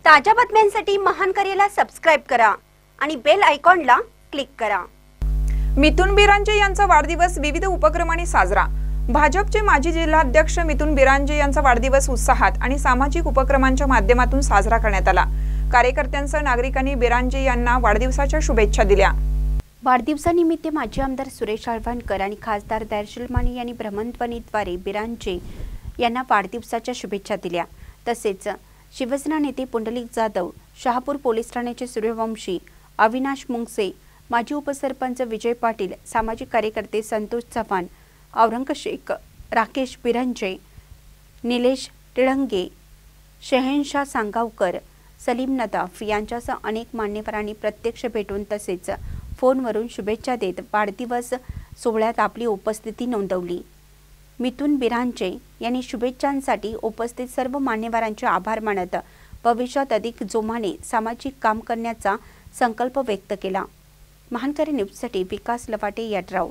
ताज्या बातम्यांसाठी महान करेला सबस्क्राइब करा आणि बेल आयकॉनला क्लिक करा। मिथुन बिरांजे यांचा वाढदिवस विविध उपक्रमांनी साजरा। भाजपचे माजी जिल्हाध्यक्ष मिथुन बिरांजे यांचा वाढदिवस उत्साहात आणि सामाजिक उपक्रमांच्या माध्यमातून साजरा करण्यात आला। कार्यकर्त्यांसह नागरिकांनी बिरांजे यांना वाढदिवसाच्या शुभेच्छा दिल्या। वाढदिवसानिमित्त माजी आमदार सुरेश आळवणकर आणि खासदार दर्शल माने यांनी भ्रमणध्वनीद्वारे बिरांजे यांना वाढदिवसाच्या शुभेच्छा दिल्या। तसेच शिवसेना नेते पुंडलिक जाधव, शहापूर पोलीस ठाण्याचे सूर्यवंशी, अविनाश मुंगसे, माजी उपसरपंच विजय पाटील, सामाजिक कार्यकर्ते संतोष चव्हाण, औरंगशेख, राकेश बिरांजे, निलेश टिळंगे, शहनशाह सांगावकर, सलीम नदाफ यांच्यासह अनेक मान्यवरांनी प्रत्यक्ष भेटून तसेच फोनवरून शुभेच्छा देत वाढदिवस सोहळ्यात आपली उपस्थिती नोंदवली। मिथुन बिरांजे यांनी शुभेच्छांसाठी उपस्थित सर्व मान्यवरांचे आभार मानत भविष्यात अधिक जोमाने सामाजिक काम करण्याचा संकल्प व्यक्त केला। महानकरी न्यूजसाठी विकास लवाटे, यड्राव।